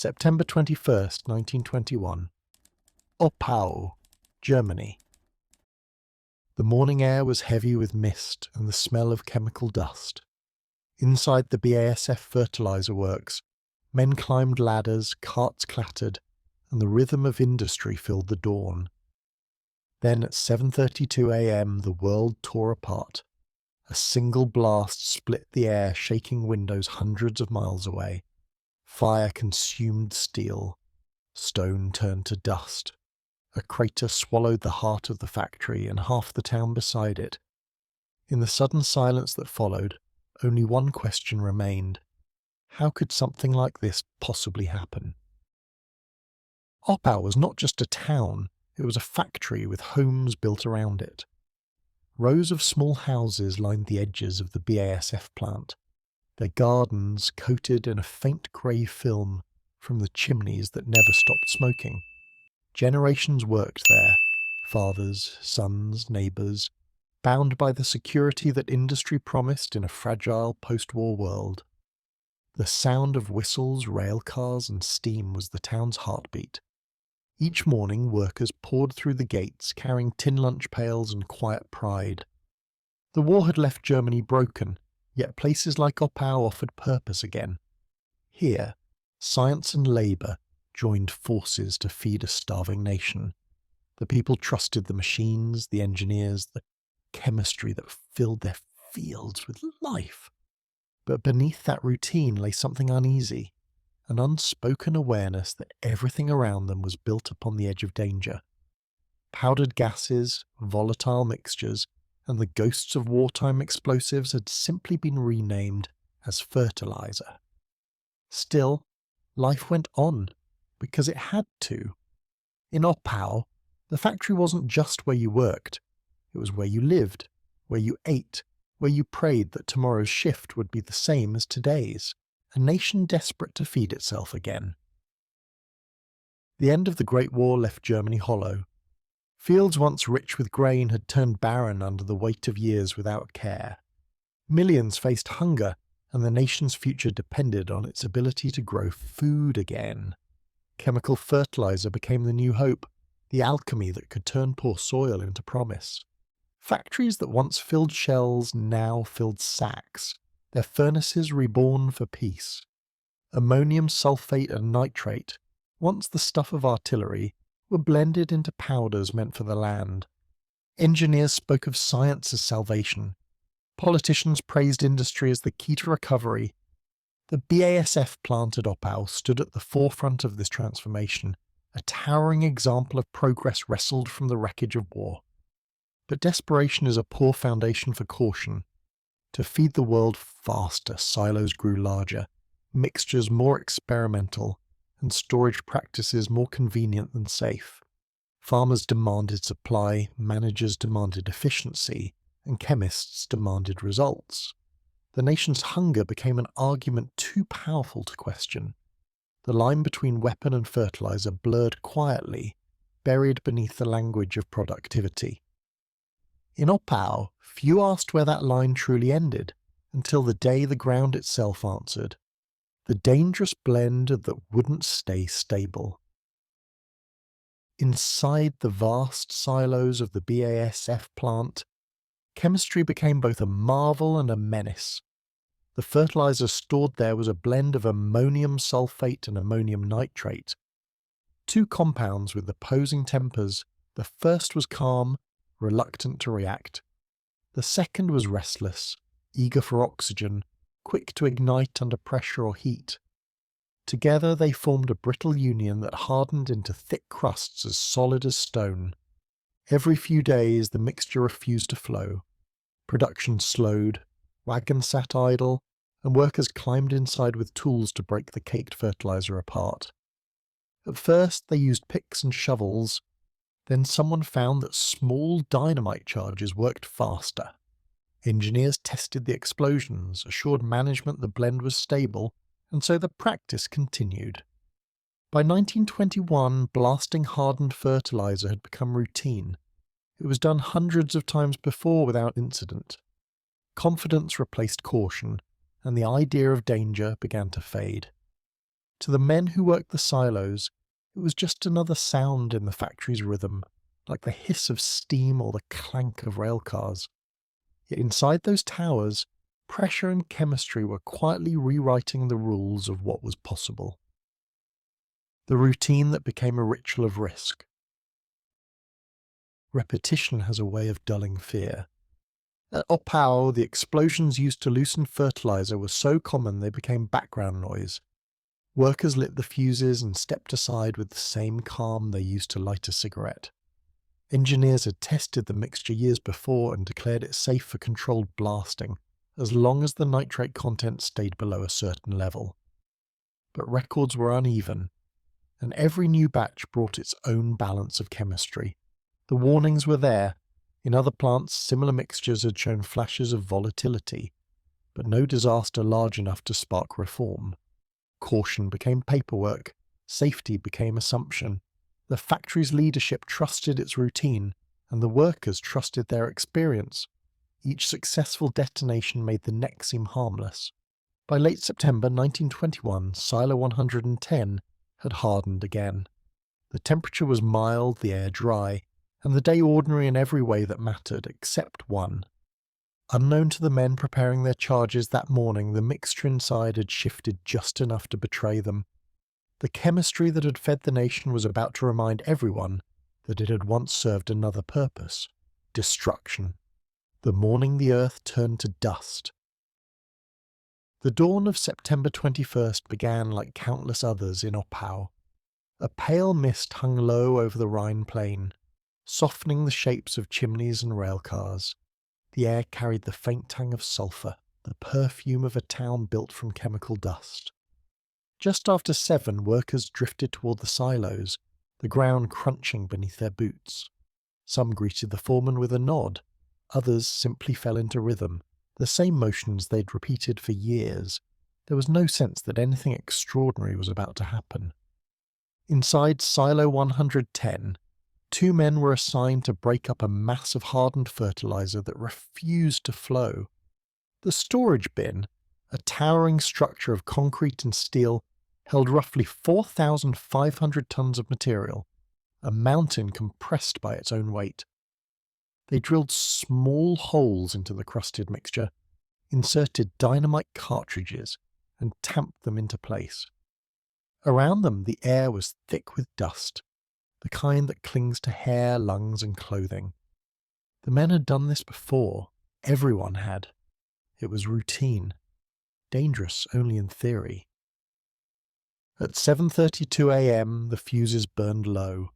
September 21st, 1921. Oppau, Germany. The morning air was heavy with mist and the smell of chemical dust. Inside the BASF fertilizer works, men climbed ladders, carts clattered, and the rhythm of industry filled the dawn. Then at 7:32 a.m. the world tore apart. A single blast split the air, shaking windows hundreds of miles away. Fire consumed steel. Stone turned to dust. A crater swallowed the heart of the factory and half the town beside it. In the sudden silence that followed, only one question remained. How could something like this possibly happen? Oppau was not just a town, it was a factory with homes built around it. Rows of small houses lined the edges of the BASF plant, their gardens coated in a faint grey film from the chimneys that never stopped smoking. Generations worked there, fathers, sons, neighbours, bound by the security that industry promised in a fragile post-war world. The sound of whistles, rail cars and steam was the town's heartbeat. Each morning workers poured through the gates carrying tin lunch pails and quiet pride. The war had left Germany broken, yet places like Oppau offered purpose again. Here, science and labour joined forces to feed a starving nation. The people trusted the machines, the engineers, the chemistry that filled their fields with life. But beneath that routine lay something uneasy, an unspoken awareness that everything around them was built upon the edge of danger. Powdered gases, volatile mixtures, and the ghosts of wartime explosives had simply been renamed as fertilizer. Still, life went on, because it had to. In Oppau, the factory wasn't just where you worked, it was where you lived, where you ate, where you prayed that tomorrow's shift would be the same as today's, a nation desperate to feed itself again. The end of the Great War left Germany hollow. Fields once rich with grain had turned barren under the weight of years without care. Millions faced hunger, and the nation's future depended on its ability to grow food again. Chemical fertilizer became the new hope, the alchemy that could turn poor soil into promise. Factories that once filled shells now filled sacks, their furnaces reborn for peace. Ammonium sulfate and nitrate, once the stuff of artillery, were blended into powders meant for the land. Engineers spoke of science as salvation. Politicians praised industry as the key to recovery. The BASF plant at Oppau stood at the forefront of this transformation, a towering example of progress wrestled from the wreckage of war. But desperation is a poor foundation for caution. To feed the world faster, silos grew larger, mixtures more experimental, and storage practices more convenient than safe. Farmers demanded supply, managers demanded efficiency, and chemists demanded results. The nation's hunger became an argument too powerful to question. The line between weapon and fertilizer blurred quietly, buried beneath the language of productivity. In Oppau, few asked where that line truly ended, until the day the ground itself answered. The dangerous blend that wouldn't stay stable. Inside the vast silos of the BASF plant, chemistry became both a marvel and a menace. The fertilizer stored there was a blend of ammonium sulfate and ammonium nitrate. Two compounds with opposing tempers. The first was calm, reluctant to react. The second was restless, eager for oxygen, quick to ignite under pressure or heat. Together they formed a brittle union that hardened into thick crusts as solid as stone. Every few days the mixture refused to flow. Production slowed, wagons sat idle, and workers climbed inside with tools to break the caked fertilizer apart. At first they used picks and shovels. Then someone found that small dynamite charges worked faster. Engineers tested the explosions, assured management the blend was stable, and so the practice continued. By 1921, blasting hardened fertilizer had become routine. It was done hundreds of times before without incident. Confidence replaced caution, and the idea of danger began to fade. To the men who worked the silos, it was just another sound in the factory's rhythm, like the hiss of steam or the clank of railcars. Yet inside those towers, pressure and chemistry were quietly rewriting the rules of what was possible. The routine that became a ritual of risk. Repetition has a way of dulling fear. At Oppau, the explosions used to loosen fertilizer were so common they became background noise. Workers lit the fuses and stepped aside with the same calm they used to light a cigarette. Engineers had tested the mixture years before and declared it safe for controlled blasting, as long as the nitrate content stayed below a certain level. But records were uneven, and every new batch brought its own balance of chemistry. The warnings were there. In other plants, similar mixtures had shown flashes of volatility, but no disaster large enough to spark reform. Caution became paperwork, safety became assumption. The factory's leadership trusted its routine, and the workers trusted their experience. Each successful detonation made the next seem harmless. By late September 1921, Silo 110 had hardened again. The temperature was mild, the air dry, and the day ordinary in every way that mattered, except one. Unknown to the men preparing their charges that morning, the mixture inside had shifted just enough to betray them. The chemistry that had fed the nation was about to remind everyone that it had once served another purpose: destruction. The morning the earth turned to dust. The dawn of September 21st began like countless others in Oppau. A pale mist hung low over the Rhine plain, softening the shapes of chimneys and railcars. The air carried the faint tang of sulphur, the perfume of a town built from chemical dust. Just after 7, workers drifted toward the silos, the ground crunching beneath their boots. Some greeted the foreman with a nod, others simply fell into rhythm, the same motions they'd repeated for years. There was no sense that anything extraordinary was about to happen. Inside Silo 110, 2 men were assigned to break up a mass of hardened fertilizer that refused to flow. The storage bin, a towering structure of concrete and steel, held roughly 4,500 tons of material, a mountain compressed by its own weight. They drilled small holes into the crusted mixture, inserted dynamite cartridges, and tamped them into place. Around them the air was thick with dust, the kind that clings to hair, lungs, and clothing. The men had done this before. Everyone had. It was routine. Dangerous only in theory. At 7:32 a.m. the fuses burned low.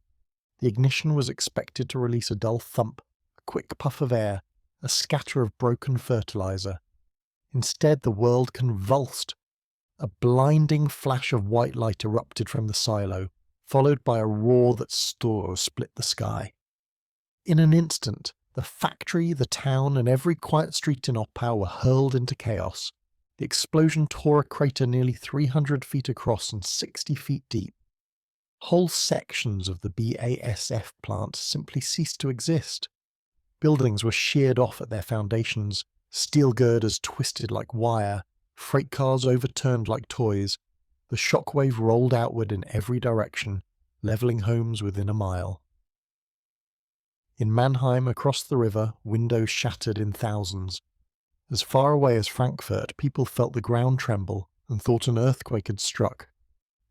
The ignition was expected to release a dull thump, a quick puff of air, a scatter of broken fertilizer. Instead, the world convulsed. A blinding flash of white light erupted from the silo, followed by a roar that split the sky. In an instant, the factory, the town, and every quiet street in Oppau were hurled into chaos. The explosion tore a crater nearly 300 feet across and 60 feet deep. Whole sections of the BASF plant simply ceased to exist. Buildings were sheared off at their foundations, steel girders twisted like wire, freight cars overturned like toys. The shockwave rolled outward in every direction, levelling homes within a mile. In Mannheim, across the river, windows shattered in thousands. As far away as Frankfurt, people felt the ground tremble and thought an earthquake had struck.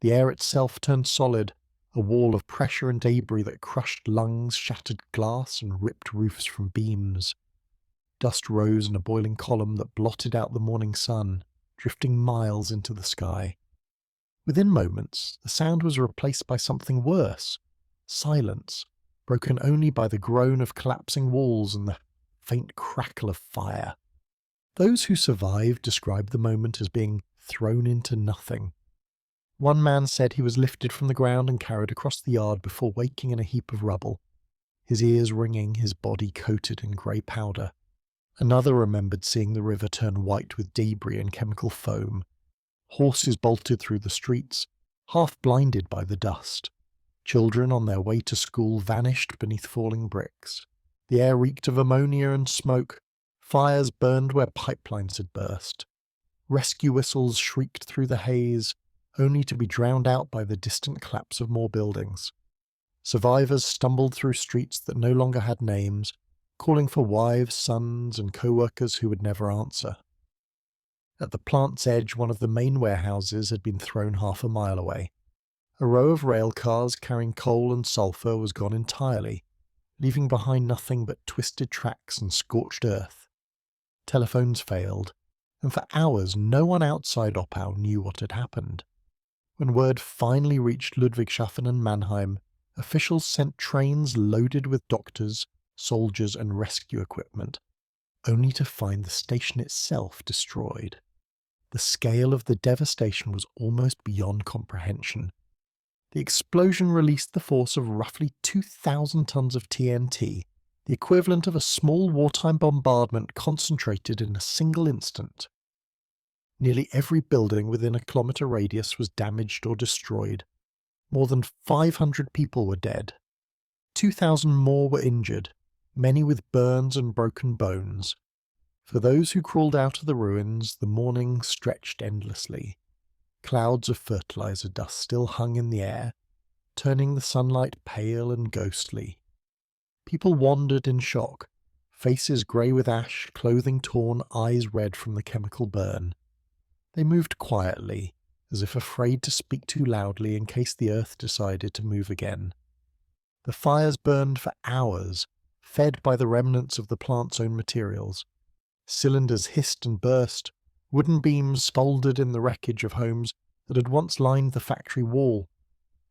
The air itself turned solid, a wall of pressure and debris that crushed lungs, shattered glass, and ripped roofs from beams. Dust rose in a boiling column that blotted out the morning sun, drifting miles into the sky. Within moments, the sound was replaced by something worse: silence, broken only by the groan of collapsing walls and the faint crackle of fire. Those who survived described the moment as being thrown into nothing. One man said he was lifted from the ground and carried across the yard before waking in a heap of rubble, his ears ringing, his body coated in grey powder. Another remembered seeing the river turn white with debris and chemical foam. Horses bolted through the streets, half blinded by the dust. Children on their way to school vanished beneath falling bricks. The air reeked of ammonia and smoke. Fires burned where pipelines had burst. Rescue whistles shrieked through the haze. only to be drowned out by the distant collapse of more buildings. Survivors stumbled through streets that no longer had names, calling for wives, sons, and co-workers who would never answer. At the plant's edge, one of the main warehouses had been thrown half a mile away. A row of rail cars carrying coal and sulphur was gone entirely, leaving behind nothing but twisted tracks and scorched earth. Telephones failed, and for hours no one outside Oppau knew what had happened. When word finally reached Ludwigshafen and Mannheim, officials sent trains loaded with doctors, soldiers and rescue equipment, only to find the station itself destroyed. The scale of the devastation was almost beyond comprehension. The explosion released the force of roughly 2,000 tons of TNT, the equivalent of a small wartime bombardment concentrated in a single instant. Nearly every building within a kilometre radius was damaged or destroyed. More than 500 people were dead. 2,000 more were injured, many with burns and broken bones. For those who crawled out of the ruins, the mourning stretched endlessly. Clouds of fertilizer dust still hung in the air, turning the sunlight pale and ghostly. People wandered in shock, faces grey with ash, clothing torn, eyes red from the chemical burn. They moved quietly, as if afraid to speak too loudly in case the earth decided to move again. The fires burned for hours, fed by the remnants of the plant's own materials. Cylinders hissed and burst, wooden beams folded in the wreckage of homes that had once lined the factory wall.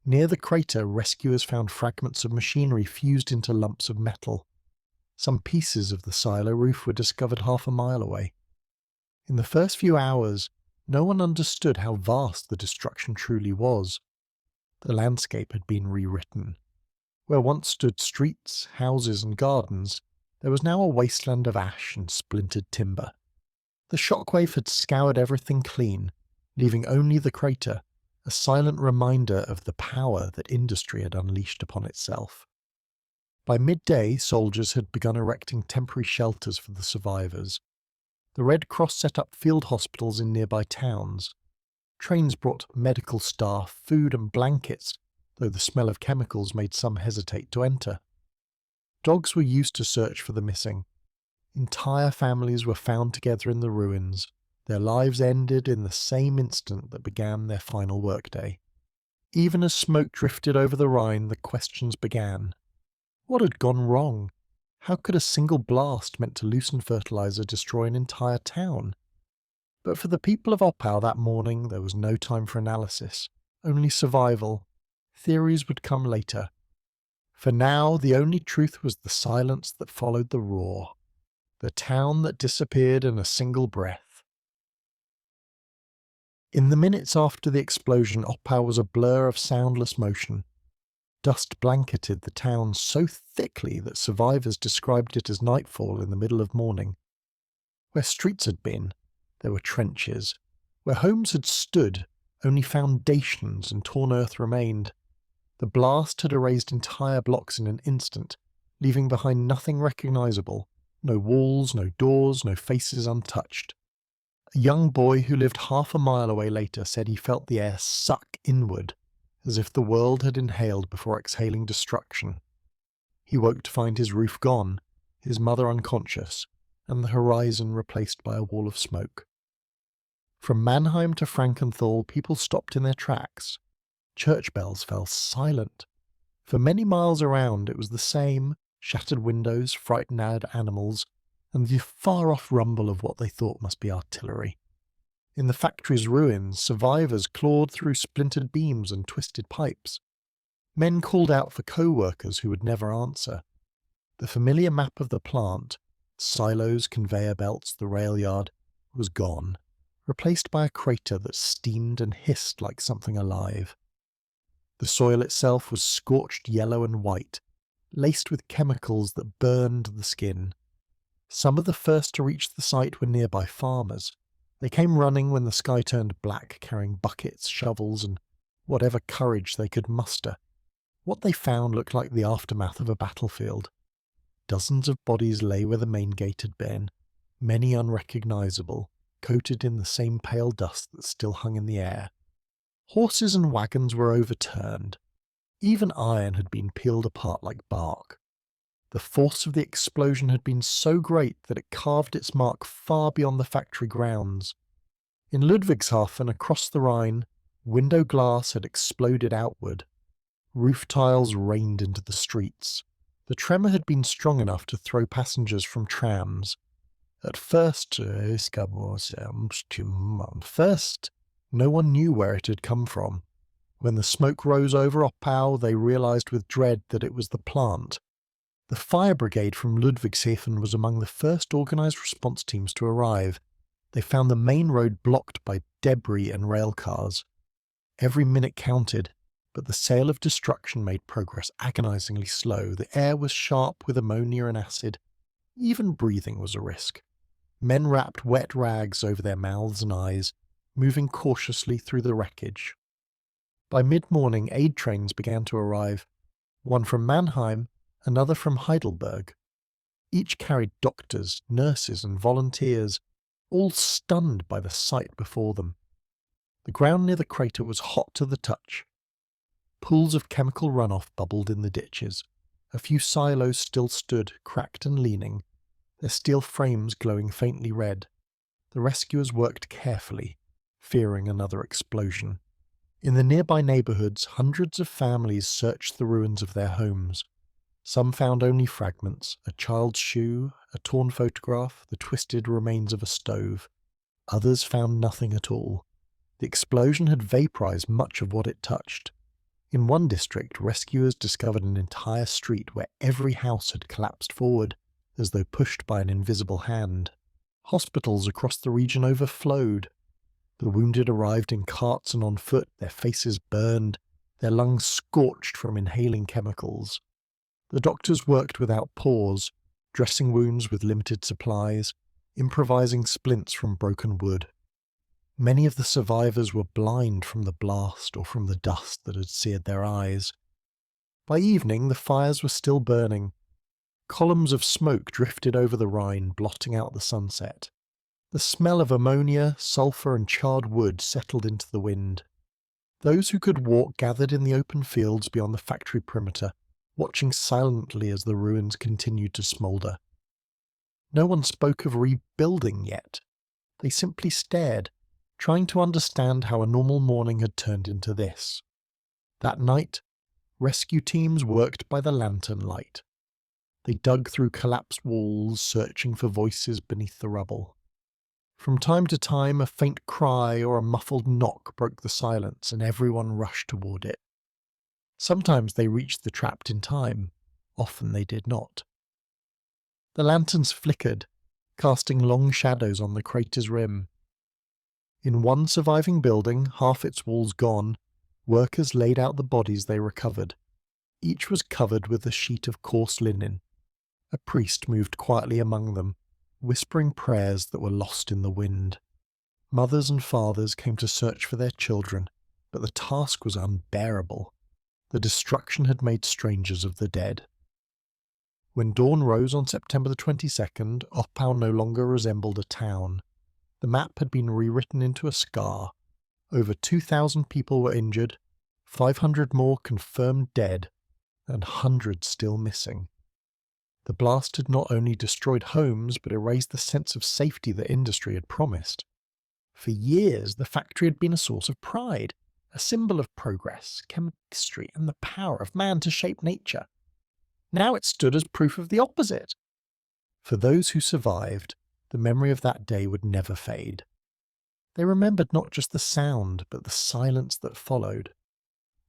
Near the crater, rescuers found fragments of machinery fused into lumps of metal. Some pieces of the silo roof were discovered half a mile away. In the first few hours, no one understood how vast the destruction truly was. The landscape had been rewritten. Where once stood streets, houses and gardens, there was now a wasteland of ash and splintered timber. The shockwave had scoured everything clean, leaving only the crater, a silent reminder of the power that industry had unleashed upon itself. By midday, soldiers had begun erecting temporary shelters for the survivors. The Red Cross set up field hospitals in nearby towns. Trains brought medical staff, food and blankets, though the smell of chemicals made some hesitate to enter. Dogs were used to search for the missing. Entire families were found together in the ruins, their lives ended in the same instant that began their final workday. Even as smoke drifted over the Rhine, the questions began. What had gone wrong? How could a single blast meant to loosen fertilizer destroy an entire town? But for the people of Oppau that morning, there was no time for analysis, only survival. Theories would come later. For now, the only truth was the silence that followed the roar. The town that disappeared in a single breath. In the minutes after the explosion, Oppau was a blur of soundless motion. Dust blanketed the town so thickly that survivors described it as nightfall in the middle of morning. Where streets had been, there were trenches. Where homes had stood, only foundations and torn earth remained. The blast had erased entire blocks in an instant, leaving behind nothing recognizable, no walls, no doors, no faces untouched. A young boy who lived half a mile away later said he felt the air suck inward, as if the world had inhaled before exhaling destruction. He woke to find his roof gone, his mother unconscious, and the horizon replaced by a wall of smoke. From Mannheim to Frankenthal, people stopped in their tracks. Church bells fell silent. For many miles around it was the same, shattered windows, frightened animals, and the far-off rumble of what they thought must be artillery. In the factory's ruins, survivors clawed through splintered beams and twisted pipes. Men called out for co-workers who would never answer. The familiar map of the plant, silos, conveyor belts, the rail yard, was gone, replaced by a crater that steamed and hissed like something alive. The soil itself was scorched yellow and white, laced with chemicals that burned the skin. Some of the first to reach the site were nearby farmers. They came running when the sky turned black, carrying buckets, shovels, and whatever courage they could muster. What they found looked like the aftermath of a battlefield. Dozens of bodies lay where the main gate had been, many unrecognizable, coated in the same pale dust that still hung in the air. Horses and wagons were overturned. Even iron had been peeled apart like bark. The force of the explosion had been so great that it carved its mark far beyond the factory grounds. In Ludwigshafen, across the Rhine, window glass had exploded outward. Roof tiles rained into the streets. The tremor had been strong enough to throw passengers from trams. At first, no one knew where it had come from. When the smoke rose over Oppau, they realized with dread that it was the plant. The fire brigade from Ludwigshafen was among the first organized response teams to arrive. They found the main road blocked by debris and rail cars. Every minute counted, but the sail of destruction made progress agonizingly slow. The air was sharp with ammonia and acid. Even breathing was a risk. Men wrapped wet rags over their mouths and eyes, moving cautiously through the wreckage. By mid-morning, aid trains began to arrive, one from Mannheim, another from Heidelberg. Each carried doctors, nurses, and volunteers, all stunned by the sight before them. The ground near the crater was hot to the touch. Pools of chemical runoff bubbled in the ditches. A few silos still stood, cracked and leaning, their steel frames glowing faintly red. The rescuers worked carefully, fearing another explosion. In the nearby neighbourhoods, hundreds of families searched the ruins of their homes. Some found only fragments, a child's shoe, a torn photograph, the twisted remains of a stove. Others found nothing at all. The explosion had vaporized much of what it touched. In one district, rescuers discovered an entire street where every house had collapsed forward, as though pushed by an invisible hand. Hospitals across the region overflowed. The wounded arrived in carts and on foot, their faces burned, their lungs scorched from inhaling chemicals. The doctors worked without pause, dressing wounds with limited supplies, improvising splints from broken wood. Many of the survivors were blind from the blast or from the dust that had seared their eyes. By evening, the fires were still burning. Columns of smoke drifted over the Rhine, blotting out the sunset. The smell of ammonia, sulphur, and charred wood settled into the wind. Those who could walk gathered in the open fields beyond the factory perimeter, watching silently as the ruins continued to smoulder. No one spoke of rebuilding yet. They simply stared, trying to understand how a normal morning had turned into this. That night, rescue teams worked by the lantern light. They dug through collapsed walls, searching for voices beneath the rubble. From time to time, a faint cry or a muffled knock broke the silence, and everyone rushed toward it. Sometimes they reached the trapped in time. Often they did not. The lanterns flickered, casting long shadows on the crater's rim. In one surviving building, half its walls gone, workers laid out the bodies they recovered. Each was covered with a sheet of coarse linen. A priest moved quietly among them, whispering prayers that were lost in the wind. Mothers and fathers came to search for their children, but the task was unbearable. The destruction had made strangers of the dead. When dawn rose on September the 22nd, Oppau no longer resembled a town. The map had been rewritten into a scar. Over 2,000 people were injured, 500 more confirmed dead, and hundreds still missing. The blast had not only destroyed homes, but erased the sense of safety that industry had promised. For years, the factory had been a source of pride, a symbol of progress, chemistry, and the power of man to shape nature. Now it stood as proof of the opposite. For those who survived, the memory of that day would never fade. They remembered not just the sound, but the silence that followed,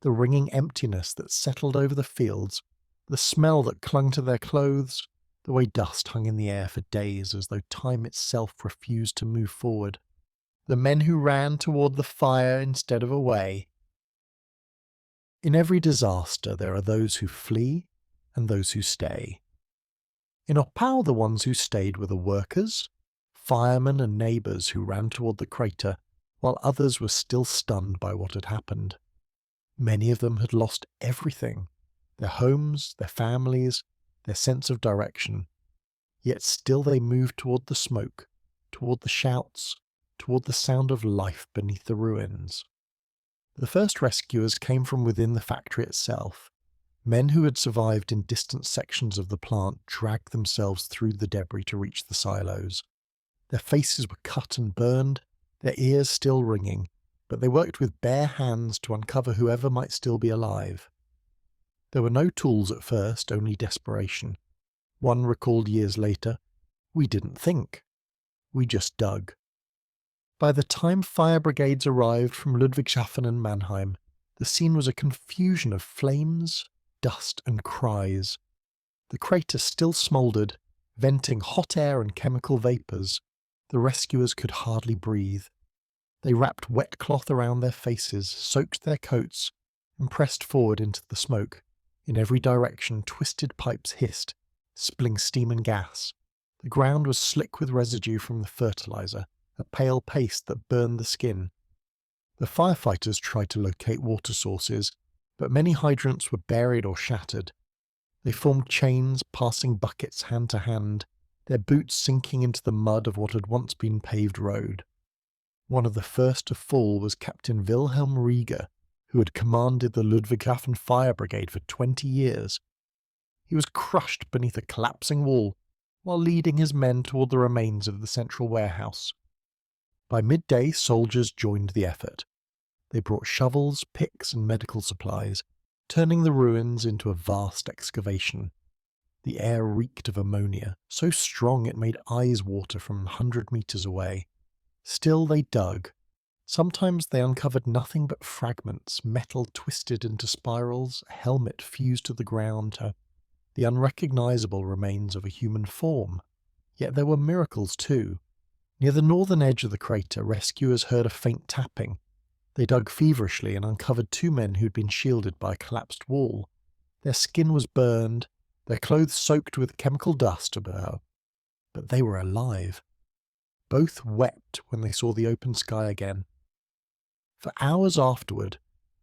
the ringing emptiness that settled over the fields, the smell that clung to their clothes, the way dust hung in the air for days as though time itself refused to move forward. The men who ran toward the fire instead of away. In every disaster there are those who flee and those who stay. In Oppau, the ones who stayed were the workers, firemen and neighbours who ran toward the crater, while others were still stunned by what had happened. Many of them had lost everything, their homes, their families, their sense of direction. Yet still they moved toward the smoke, toward the shouts, toward the sound of life beneath the ruins. The first rescuers came from within the factory itself. Men who had survived in distant sections of the plant dragged themselves through the debris to reach the silos. Their faces were cut and burned, their ears still ringing, but they worked with bare hands to uncover whoever might still be alive. There were no tools at first, only desperation. One recalled years later, "We didn't think. We just dug." By the time fire brigades arrived from Ludwigshafen and Mannheim, the scene was a confusion of flames, dust and cries. The crater still smouldered, venting hot air and chemical vapours. The rescuers could hardly breathe. They wrapped wet cloth around their faces, soaked their coats, and pressed forward into the smoke. In every direction, twisted pipes hissed, spilling steam and gas. The ground was slick with residue from the fertilizer, a pale paste that burned the skin. The firefighters tried to locate water sources, but many hydrants were buried or shattered. They formed chains, passing buckets hand to hand, their boots sinking into the mud of what had once been paved road. One of the first to fall was Captain Wilhelm Rieger, who had commanded the Ludwigshafen Fire Brigade for 20 years. He was crushed beneath a collapsing wall while leading his men toward the remains of the central warehouse. By midday, soldiers joined the effort. They brought shovels, picks, and medical supplies, turning the ruins into a vast excavation. The air reeked of ammonia, so strong it made eyes water from 100 meters away. Still they dug. Sometimes they uncovered nothing but fragments, metal twisted into spirals, a helmet fused to the ground, the unrecognizable remains of a human form. Yet there were miracles too. Near the northern edge of the crater, rescuers heard a faint tapping. They dug feverishly and uncovered 2 men who'd been shielded by a collapsed wall. Their skin was burned, their clothes soaked with chemical dust about, but they were alive. Both wept when they saw the open sky again. For hours afterward,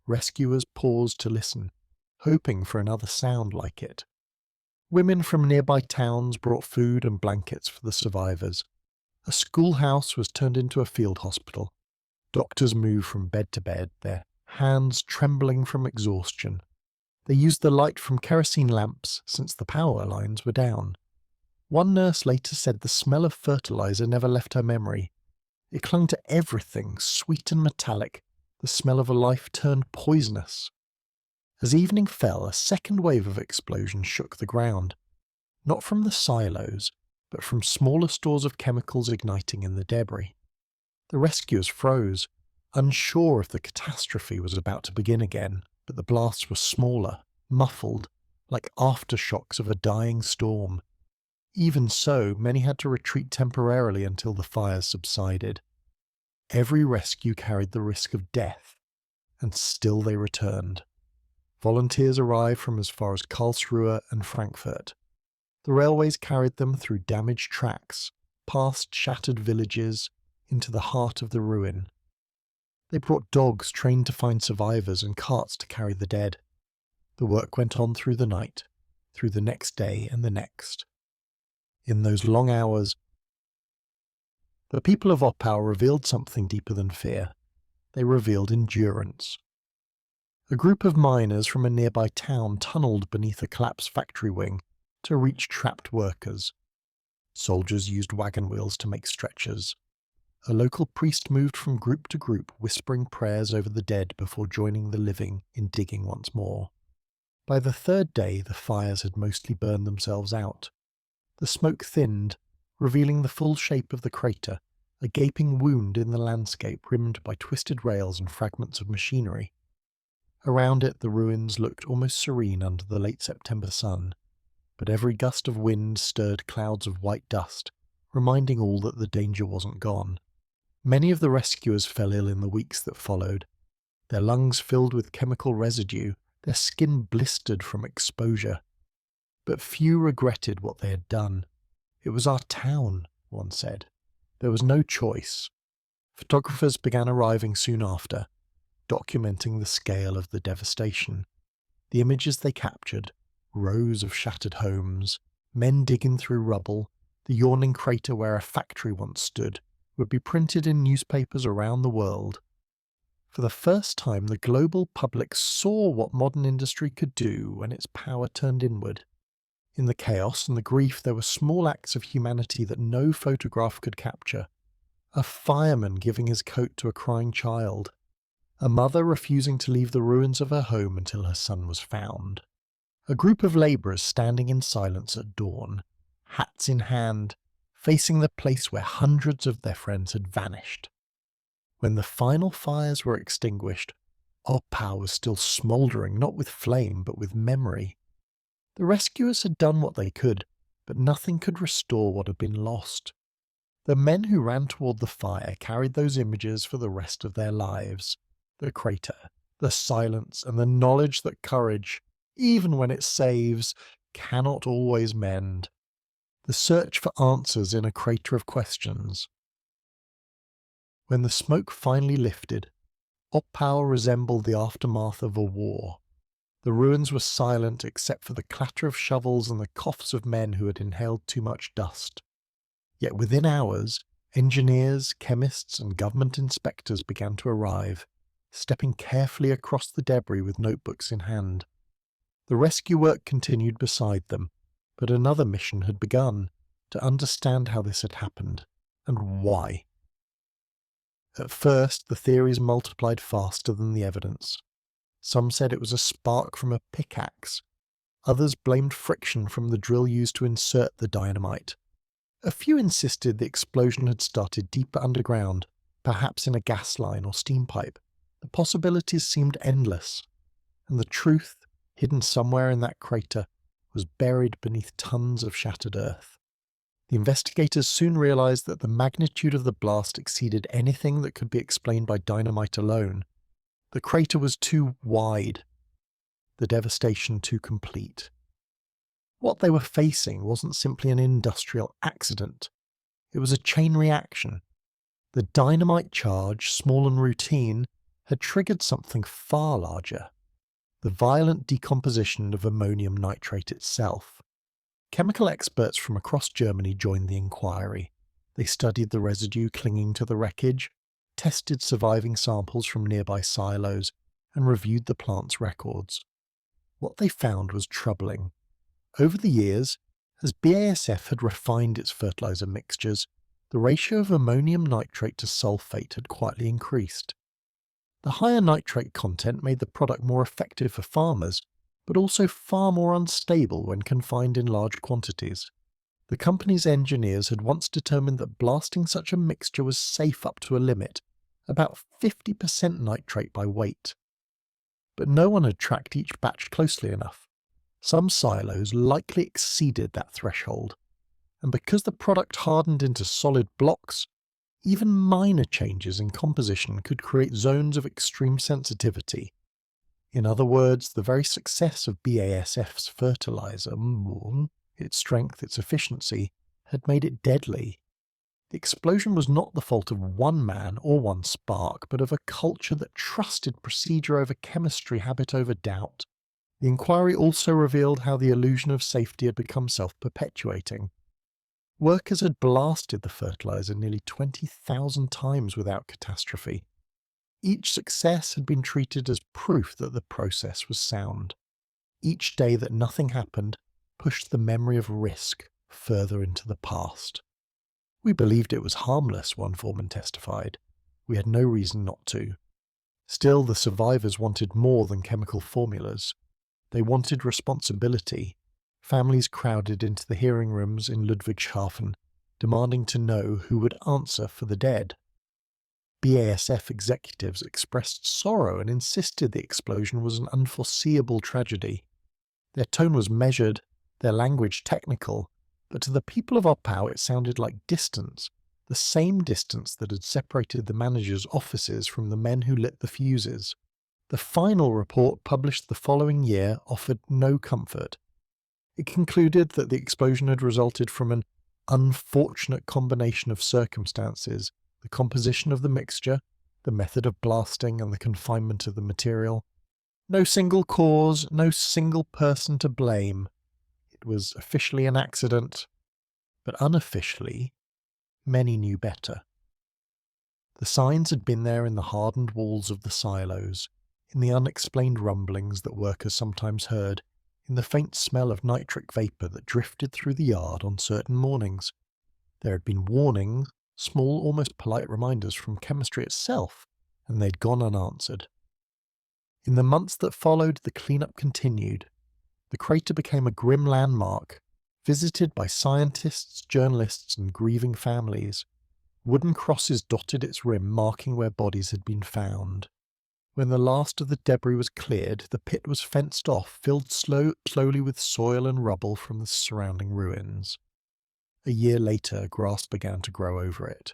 rescuers paused to listen, hoping for another sound like it. Women from nearby towns brought food and blankets for the survivors. A schoolhouse was turned into a field hospital. Doctors moved from bed to bed, their hands trembling from exhaustion. They used the light from kerosene lamps since the power lines were down. One nurse later said the smell of fertilizer never left her memory. It clung to everything, sweet and metallic, the smell of a life turned poisonous. As evening fell, a second wave of explosion shook the ground. Not from the silos, but from smaller stores of chemicals igniting in the debris. The rescuers froze, unsure if the catastrophe was about to begin again, but the blasts were smaller, muffled, like aftershocks of a dying storm. Even so, many had to retreat temporarily until the fires subsided. Every rescue carried the risk of death, and still they returned. Volunteers arrived from as far as Karlsruhe and Frankfurt. The railways carried them through damaged tracks, past shattered villages, into the heart of the ruin. They brought dogs trained to find survivors and carts to carry the dead. The work went on through the night, through the next day and the next. In those long hours, the people of Oppau revealed something deeper than fear. They revealed endurance. A group of miners from a nearby town tunneled beneath a collapsed factory wing to reach trapped workers. Soldiers used wagon wheels to make stretchers. A local priest moved from group to group, whispering prayers over the dead before joining the living in digging once more. By the 3rd day, the fires had mostly burned themselves out. The smoke thinned, revealing the full shape of the crater, a gaping wound in the landscape rimmed by twisted rails and fragments of machinery. Around it, the ruins looked almost serene under the late September sun, but every gust of wind stirred clouds of white dust, reminding all that the danger wasn't gone. Many of the rescuers fell ill in the weeks that followed. Their lungs filled with chemical residue, their skin blistered from exposure. But few regretted what they had done. It was our town, one said. There was no choice. Photographers began arriving soon after, documenting the scale of the devastation. The images they captured, rows of shattered homes, men digging through rubble, the yawning crater where a factory once stood, would be printed in newspapers around the world. For the first time, the global public saw what modern industry could do when its power turned inward. In the chaos and the grief, there were small acts of humanity that no photograph could capture. A fireman giving his coat to a crying child. A mother refusing to leave the ruins of her home until her son was found. A group of labourers standing in silence at dawn, hats in hand, facing the place where hundreds of their friends had vanished. When the final fires were extinguished, Oppau was still smouldering, not with flame, but with memory. The rescuers had done what they could, but nothing could restore what had been lost. The men who ran toward the fire carried those images for the rest of their lives. The crater, the silence, and the knowledge that courage, even when it saves, cannot always mend. The search for answers in a crater of questions. When the smoke finally lifted, Oppau resembled the aftermath of a war. The ruins were silent except for the clatter of shovels and the coughs of men who had inhaled too much dust. Yet within hours, engineers, chemists, and government inspectors began to arrive, stepping carefully across the debris with notebooks in hand. The rescue work continued beside them, but another mission had begun, to understand how this had happened, and why. At first, the theories multiplied faster than the evidence. Some said it was a spark from a pickaxe. Others blamed friction from the drill used to insert the dynamite. A few insisted the explosion had started deeper underground, perhaps in a gas line or steam pipe. The possibilities seemed endless, and the truth, hidden somewhere in that crater, was buried beneath tons of shattered earth. The investigators soon realized that the magnitude of the blast exceeded anything that could be explained by dynamite alone. The crater was too wide, the devastation too complete. What they were facing wasn't simply an industrial accident. It was a chain reaction. The dynamite charge, small and routine, had triggered something far larger. The violent decomposition of ammonium nitrate itself. Chemical experts from across Germany joined the inquiry. They studied the residue clinging to the wreckage, tested surviving samples from nearby silos, and reviewed the plant's records. What they found was troubling. Over the years, as BASF had refined its fertilizer mixtures, the ratio of ammonium nitrate to sulfate had quietly increased. The higher nitrate content made the product more effective for farmers, but also far more unstable when confined in large quantities. The company's engineers had once determined that blasting such a mixture was safe up to a limit, about 50% nitrate by weight. But no one had tracked each batch closely enough. Some silos likely exceeded that threshold, and because the product hardened into solid blocks, even minor changes in composition could create zones of extreme sensitivity. In other words, the very success of BASF's fertilizer, its strength, its efficiency, had made it deadly. The explosion was not the fault of one man or one spark, but of a culture that trusted procedure over chemistry, habit over doubt. The inquiry also revealed how the illusion of safety had become self-perpetuating. Workers had blasted the fertilizer nearly 20,000 times without catastrophe. Each success had been treated as proof that the process was sound. Each day that nothing happened pushed the memory of risk further into the past. We believed it was harmless, one foreman testified. We had no reason not to. Still, the survivors wanted more than chemical formulas. They wanted responsibility. Families crowded into the hearing rooms in Ludwigshafen, demanding to know who would answer for the dead. BASF executives expressed sorrow and insisted the explosion was an unforeseeable tragedy. Their tone was measured, their language technical, but to the people of Oppau it sounded like distance, the same distance that had separated the manager's offices from the men who lit the fuses. The final report, published the following year, offered no comfort. It concluded that the explosion had resulted from an unfortunate combination of circumstances: the composition of the mixture, the method of blasting, and the confinement of the material. No single cause, no single person to blame. It was officially an accident, but unofficially, many knew better. The signs had been there in the hardened walls of the silos, in the unexplained rumblings that workers sometimes heard, in the faint smell of nitric vapour that drifted through the yard on certain mornings. There had been warnings, small, almost polite reminders from chemistry itself, and they'd gone unanswered. In the months that followed, the cleanup continued. The crater became a grim landmark, visited by scientists, journalists, and grieving families. Wooden crosses dotted its rim, marking where bodies had been found. When the last of the debris was cleared, the pit was fenced off, filled slowly with soil and rubble from the surrounding ruins. A year later, grass began to grow over it.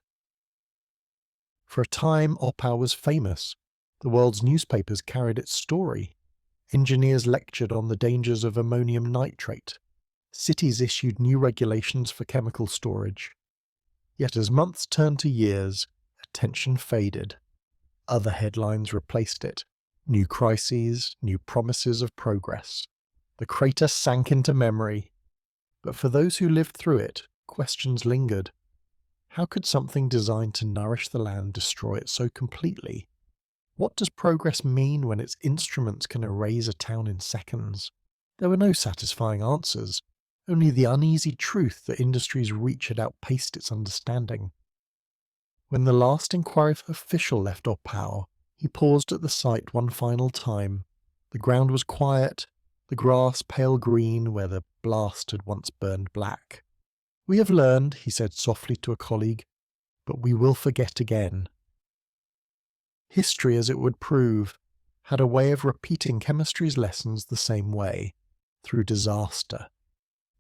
For a time, Oppau was famous. The world's newspapers carried its story. Engineers lectured on the dangers of ammonium nitrate. Cities issued new regulations for chemical storage. Yet as months turned to years, attention faded. Other headlines replaced it. New crises, new promises of progress. The crater sank into memory. But for those who lived through it, questions lingered. How could something designed to nourish the land destroy it so completely? What does progress mean when its instruments can erase a town in seconds? There were no satisfying answers, only the uneasy truth that industry's reach had outpaced its understanding. When the last inquiry official left Oppau, he paused at the site one final time. The ground was quiet, the grass pale green where the blast had once burned black. "We have learned," he said softly to a colleague, "but we will forget again." History, as it would prove, had a way of repeating chemistry's lessons the same way, through disaster,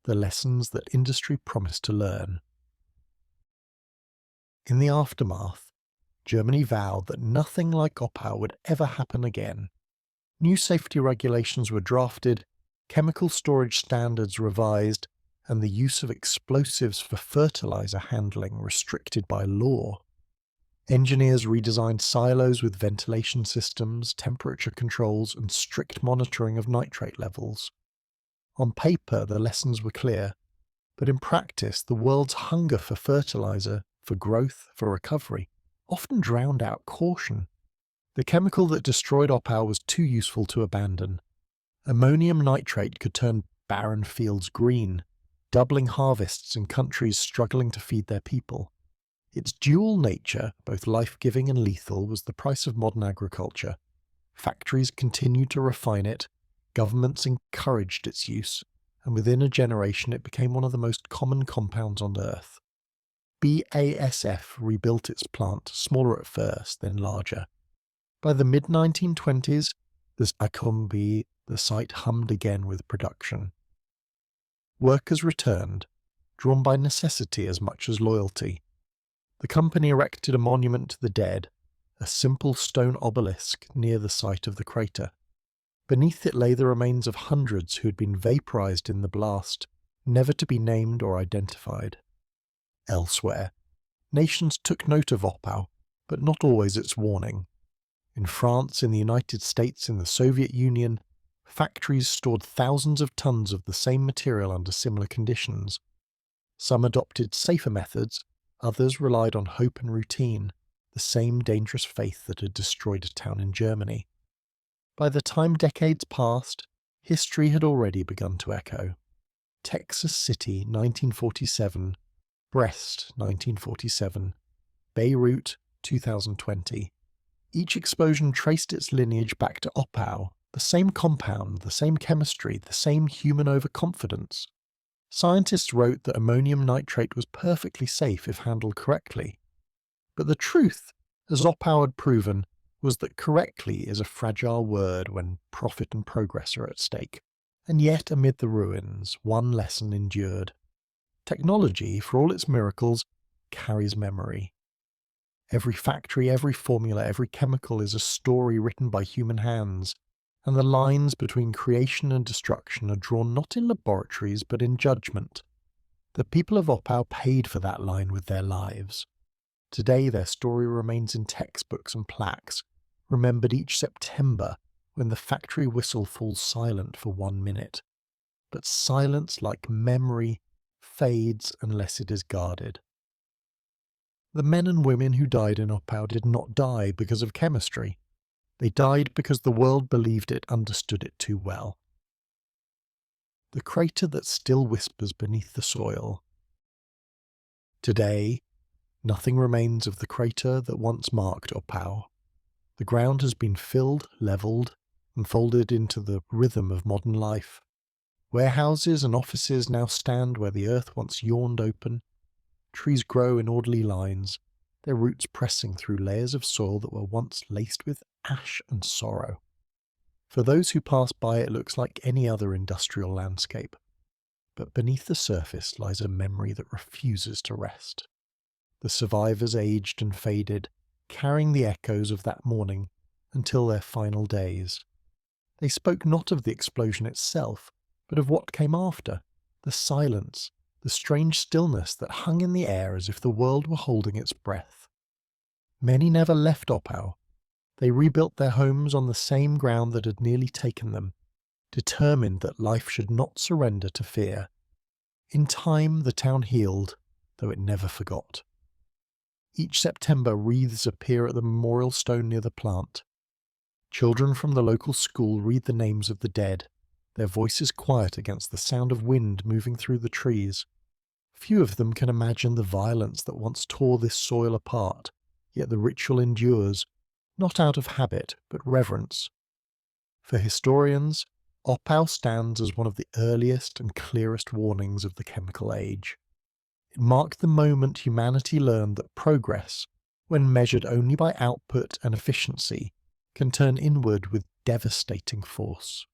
the lessons that industry promised to learn. In the aftermath, Germany vowed that nothing like Oppau would ever happen again. New safety regulations were drafted, chemical storage standards revised, and the use of explosives for fertilizer handling restricted by law. Engineers redesigned silos with ventilation systems, temperature controls, and strict monitoring of nitrate levels. On paper, the lessons were clear, but in practice, the world's hunger for fertilizer, for growth, for recovery, often drowned out caution. The chemical that destroyed Oppau was too useful to abandon. Ammonium nitrate could turn barren fields green, doubling harvests in countries struggling to feed their people. Its dual nature, both life-giving and lethal, was the price of modern agriculture. Factories continued to refine it, governments encouraged its use, and within a generation it became one of the most common compounds on Earth. BASF rebuilt its plant, smaller at first, then larger. By the mid-1920s, the site hummed again with production. Workers returned, drawn by necessity as much as loyalty. The company erected a monument to the dead, a simple stone obelisk near the site of the crater. Beneath it lay the remains of hundreds who had been vaporized in the blast, never to be named or identified. Elsewhere, nations took note of Oppau, but not always its warning. In France, in the United States, in the Soviet Union, factories stored thousands of tons of the same material under similar conditions. Some adopted safer methods, others relied on hope and routine, the same dangerous faith that had destroyed a town in Germany. By the time decades passed, history had already begun to echo. Texas City, 1947, Brest, 1947, Beirut, 2020. Each explosion traced its lineage back to Oppau, the same compound, the same chemistry, the same human overconfidence. Scientists wrote that ammonium nitrate was perfectly safe if handled correctly. But the truth, as Oppau had proven, was that correctly is a fragile word when profit and progress are at stake. And yet, amid the ruins, one lesson endured. Technology, for all its miracles, carries memory. Every factory, every formula, every chemical is a story written by human hands, and the lines between creation and destruction are drawn not in laboratories but in judgment. The people of Oppau paid for that line with their lives. Today their story remains in textbooks and plaques, remembered each September when the factory whistle falls silent for 1 minute. But silence, like memory, fades unless it is guarded. The men and women who died in Oppau did not die because of chemistry. They died because the world believed it understood it too well. The crater that still whispers beneath the soil. Today, nothing remains of the crater that once marked Oppau. The ground has been filled, levelled, and folded into the rhythm of modern life. Warehouses and offices now stand where the earth once yawned open. Trees grow in orderly lines, their roots pressing through layers of soil that were once laced with ash and sorrow. For those who pass by, it looks like any other industrial landscape. But beneath the surface lies a memory that refuses to rest. The survivors aged and faded, carrying the echoes of that morning until their final days. They spoke not of the explosion itself, but of what came after, the silence, the strange stillness that hung in the air as if the world were holding its breath. Many never left Oppau. They rebuilt their homes on the same ground that had nearly taken them, determined that life should not surrender to fear. In time the town healed, though it never forgot. Each September wreaths appear at the memorial stone near the plant. Children from the local school read the names of the dead, their voices quiet against the sound of wind moving through the trees. Few of them can imagine the violence that once tore this soil apart, yet the ritual endures, not out of habit, but reverence. For historians, Oppau stands as one of the earliest and clearest warnings of the chemical age. It marked the moment humanity learned that progress, when measured only by output and efficiency, can turn inward with devastating force.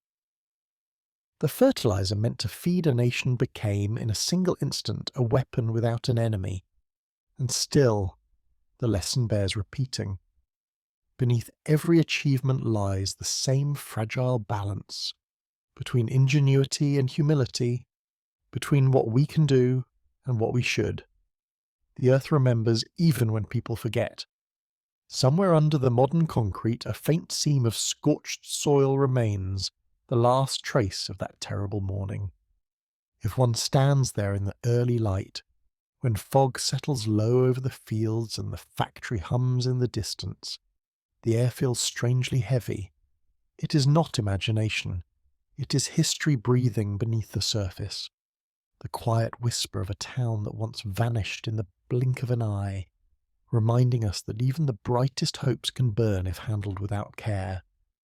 The fertilizer meant to feed a nation became, in a single instant, a weapon without an enemy. And still, the lesson bears repeating. Beneath every achievement lies the same fragile balance between ingenuity and humility, between what we can do and what we should. The earth remembers even when people forget. Somewhere under the modern concrete, a faint seam of scorched soil remains, the last trace of that terrible morning. If one stands there in the early light, when fog settles low over the fields and the factory hums in the distance, the air feels strangely heavy. It is not imagination. It is history breathing beneath the surface, the quiet whisper of a town that once vanished in the blink of an eye, reminding us that even the brightest hopes can burn if handled without care.